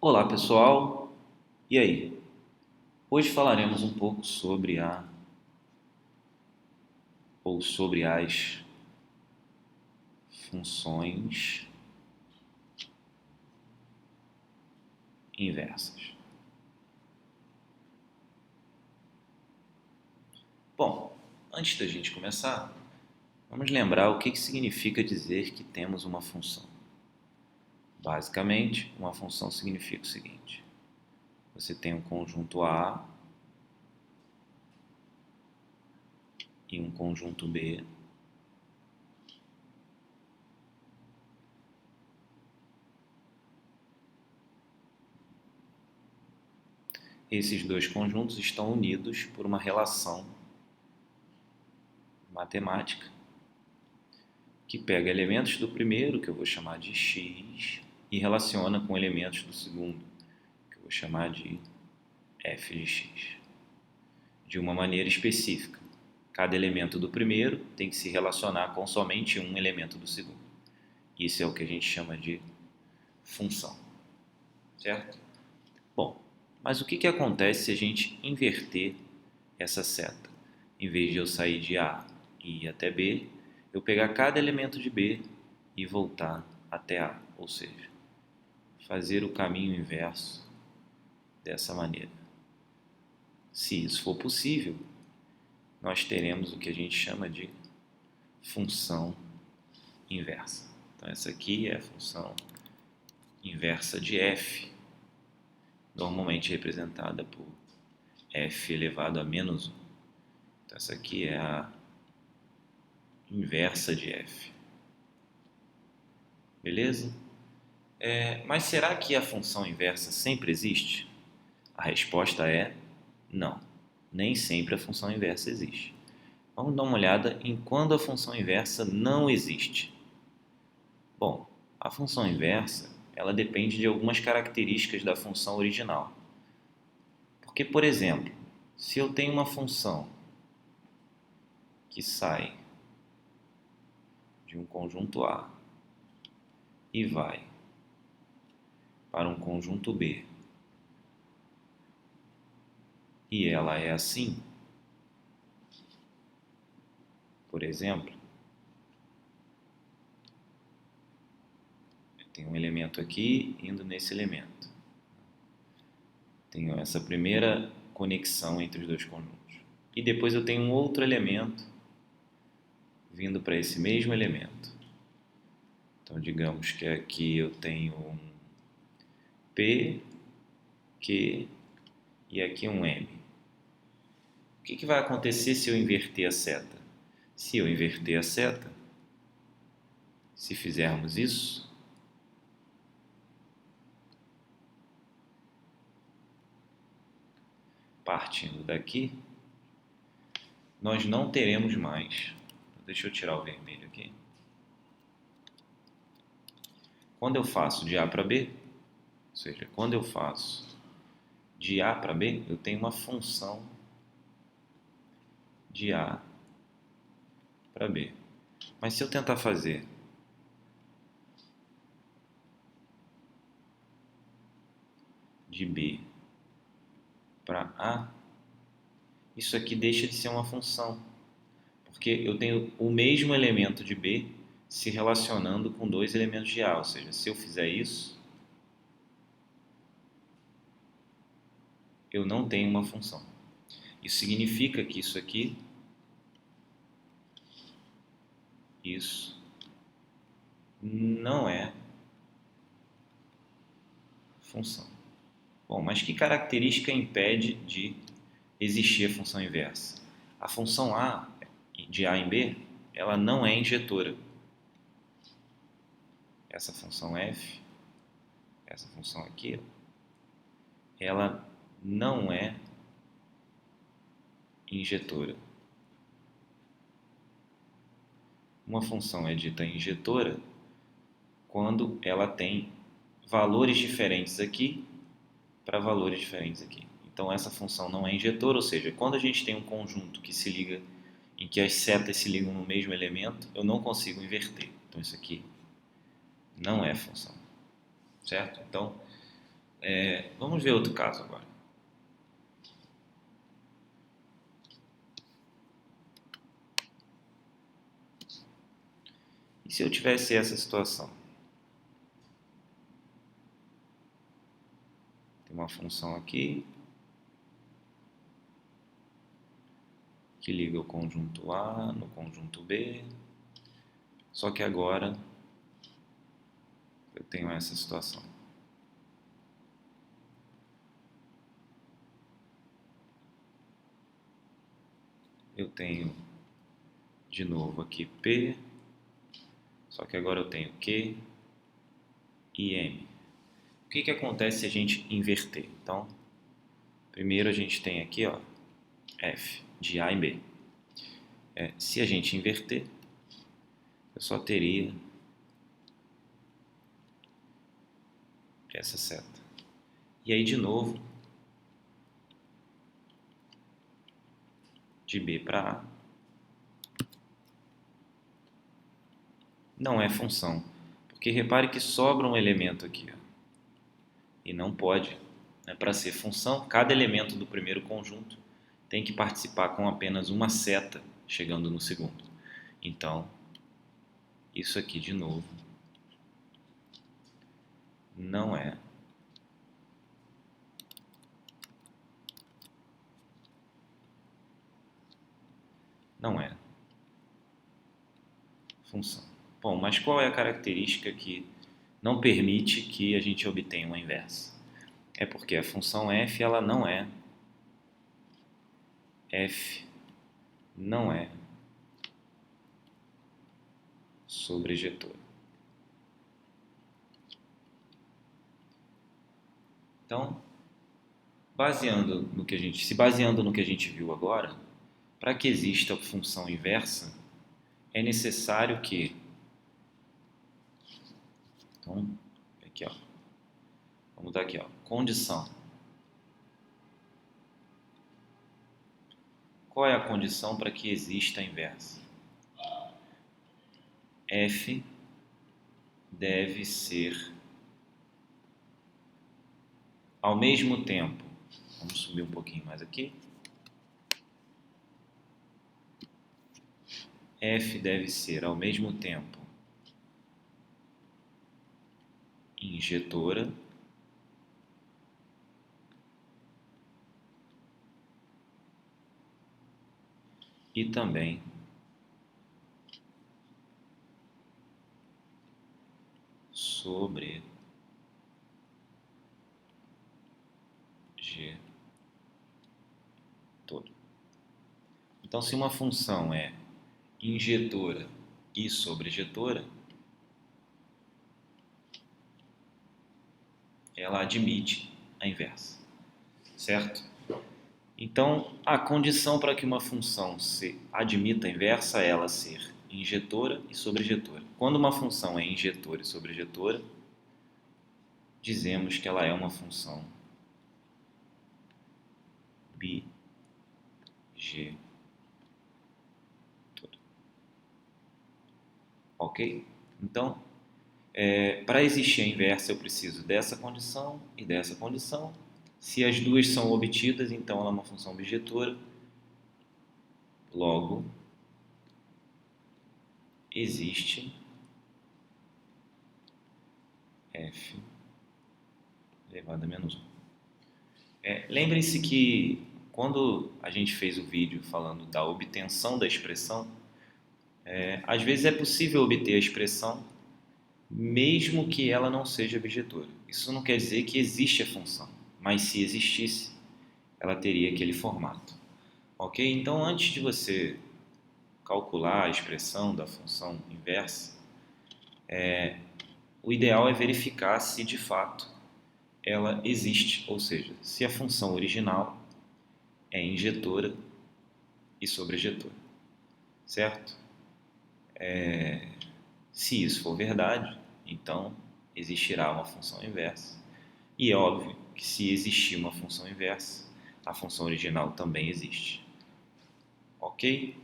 Olá pessoal, e aí? Hoje falaremos um pouco sobre sobre as funções inversas. Bom, antes da gente começar, vamos lembrar o que significa dizer que temos uma função. Basicamente, uma função significa o seguinte: você tem um conjunto A e um conjunto B. Esses dois conjuntos estão unidos por uma relação matemática que pega elementos do primeiro, que eu vou chamar de x, e relaciona com elementos do segundo, que eu vou chamar de f de x, de uma maneira específica. Cada elemento do primeiro tem que se relacionar com somente um elemento do segundo. Isso é o que a gente chama de função, certo? Bom, mas o que acontece se a gente inverter essa seta? Em vez de eu sair de A e ir até B, eu pegar cada elemento de B e voltar até A, ou seja, fazer o caminho inverso dessa maneira. Se isso for possível, nós teremos o que a gente chama de função inversa. Então, essa aqui é a função inversa de f, normalmente representada por f elevado a menos 1. Então, essa aqui é a inversa de f. Beleza? Mas será que a função inversa sempre existe? A resposta é não. Nem sempre a função inversa existe. Vamos dar uma olhada em quando a função inversa não existe. Bom, a função inversa ela depende de algumas características da função original. Porque, por exemplo, se eu tenho uma função que sai de um conjunto A e vai para um conjunto B e ela é assim, por exemplo, eu tenho um elemento aqui indo nesse elemento. Tenho essa primeira conexão entre os dois conjuntos. E depois eu tenho um outro elemento vindo para esse mesmo elemento. Então, digamos que aqui eu tenho um P, Q e aqui um M. O que vai acontecer se eu inverter a seta? Se eu inverter a seta, se fizermos isso, partindo daqui, nós não teremos mais. Deixa eu tirar o vermelho aqui. Quando eu faço de A para B, ou seja, quando eu faço de A para B, eu tenho uma função de A para B. Mas se eu tentar fazer de B para A, isso aqui deixa de ser uma função, porque eu tenho o mesmo elemento de B se relacionando com dois elementos de A, ou seja, se eu fizer isso, eu não tenho uma função. Isso significa que isso não é função. Bom, mas que característica impede de existir a função inversa? A função A, de A em B, ela não é injetora. Essa função f, essa função aqui, ela não é injetora. Uma função é dita injetora quando ela tem valores diferentes aqui para valores diferentes aqui. Então essa função não é injetora, ou seja, quando a gente tem um conjunto que se liga, em que as setas se ligam no mesmo elemento, eu não consigo inverter. Então isso aqui não é função, certo? Então Vamos ver outro caso agora. E se eu tivesse essa situação? Tem uma função aqui que liga o conjunto A no conjunto B, só que agora eu tenho essa situação. Eu tenho de novo aqui P, só que agora eu tenho Q e M. O que acontece se a gente inverter? Então, primeiro a gente tem aqui, ó, F de A em B. Se a gente inverter, eu só teria essa seta. E aí, de novo, de B para A, não é função. Porque repare que sobra um elemento aqui, ó, e não pode. Para ser função, cada elemento do primeiro conjunto tem que participar com apenas uma seta chegando no segundo. Então, isso aqui de novo não é função. Bom, mas qual é a característica que não permite que a gente obtenha uma inversa? É porque a função f não é sobrejetora. Então, baseando no que a gente viu agora, para que exista a função inversa, é necessário que, então, aqui, ó, vamos dar aqui, ó, condição. Qual é a condição para que exista a inversa? F deve ser ao mesmo tempo. Vamos subir um pouquinho mais aqui. F deve ser ao mesmo tempo injetora e também sobrejetora. Então, se uma função é injetora e sobrejetora, ela admite a inversa, certo? Então, a condição para que uma função se admita a inversa é ela ser injetora e sobrejetora. Quando uma função é injetora e sobrejetora, dizemos que ela é uma função bijetora. Ok? Então, para existir a inversa, eu preciso dessa condição e dessa condição. Se as duas são obtidas, então ela é uma função bijetora. Logo, existe f elevado a menos 1. Lembrem-se que quando a gente fez o vídeo falando da obtenção da expressão, às vezes é possível obter a expressão mesmo que ela não seja bijetora. Isso não quer dizer que existe a função, mas se existisse, ela teria aquele formato. Ok? Então, antes de você calcular a expressão da função inversa, o ideal é verificar se de fato ela existe, ou seja, se a função original é injetora e sobrejetora, certo? Se isso for verdade, então existirá uma função inversa. E é óbvio que se existir uma função inversa, a função original também existe. Ok?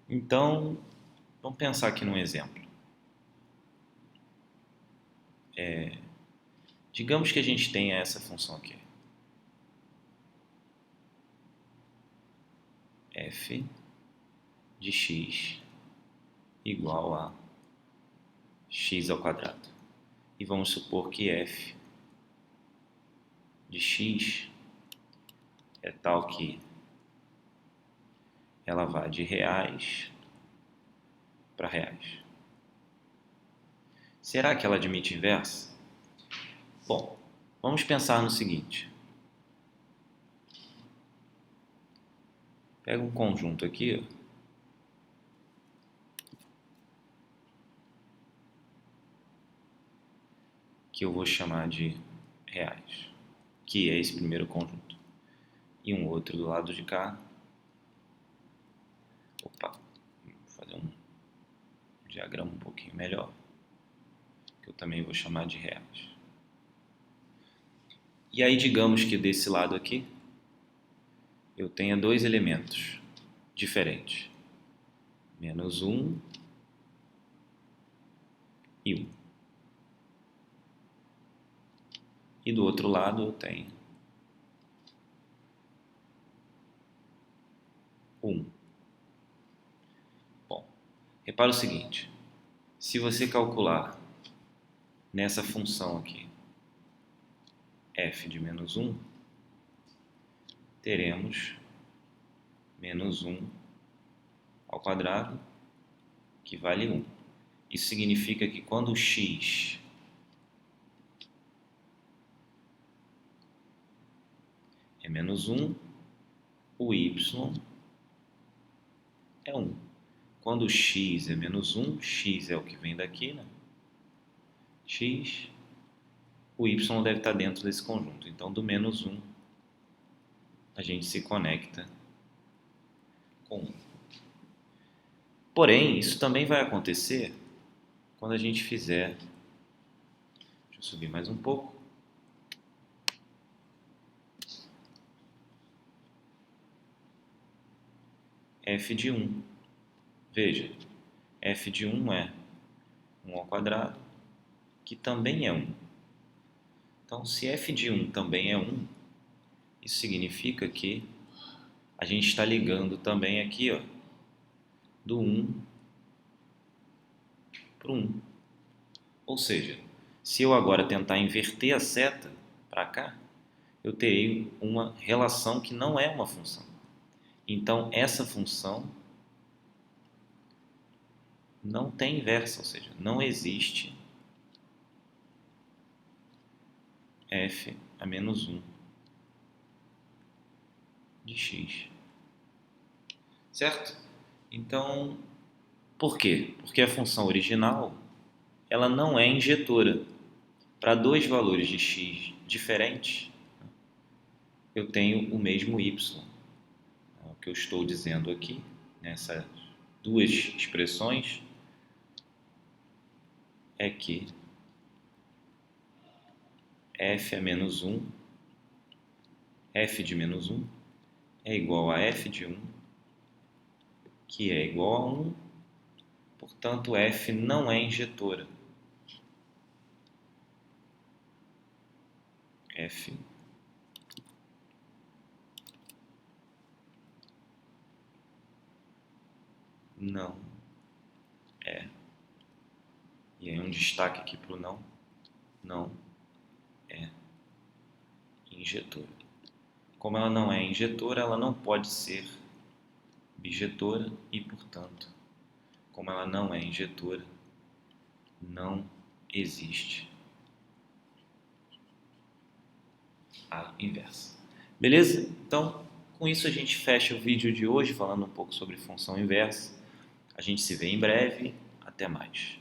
Então, vamos pensar aqui num exemplo. Digamos que a gente tenha essa função aqui. F de x igual a x ao quadrado. E vamos supor que f de x é tal que ela vá de reais para reais. Será que ela admite inversa? Bom, vamos pensar no seguinte. Pega um conjunto aqui, ó, que eu vou chamar de reais, que é esse primeiro conjunto. E um outro do lado de cá. Opa, vou fazer um diagrama um pouquinho melhor, que eu também vou chamar de reais. E aí, digamos que desse lado aqui, eu tenha dois elementos diferentes. Menos 1 e 1. E do outro lado eu tenho 1. Bom, repara o seguinte. Se você calcular nessa função aqui, f de menos 1, teremos menos 1 ao quadrado, que vale 1. Isso significa que quando o x é menos 1, o y é 1. Quando o x é menos 1, x é o que vem daqui, né? X, o y deve estar dentro desse conjunto. Então, do menos 1, a gente se conecta com 1. Porém, isso também vai acontecer quando a gente fizer... Deixa eu subir mais um pouco. F de 1. Veja, f de 1 é 1 ao quadrado, que também é 1. Então, se f de 1 também é 1, isso significa que a gente está ligando também aqui, ó, do 1 para o 1. Ou seja, se eu agora tentar inverter a seta para cá, eu terei uma relação que não é uma função. Então, essa função não tem inversa, ou seja, não existe f a menos 1 de x. Certo? Então, por quê? Porque a função original ela não é injetora. Para dois valores de x diferentes, eu tenho o mesmo y. O que eu estou dizendo aqui, nessas duas expressões, é que f a menos 1, f de menos 1, é igual a f de 1, que é igual a 1, portanto, f não é injetora. F não é. E aí um destaque aqui para o não é injetora. Como ela não é injetora, ela não pode ser bijetora e, portanto, como ela não é injetora, não existe a inversa. Beleza? Então, com isso a gente fecha o vídeo de hoje falando um pouco sobre função inversa. A gente se vê em breve. Até mais.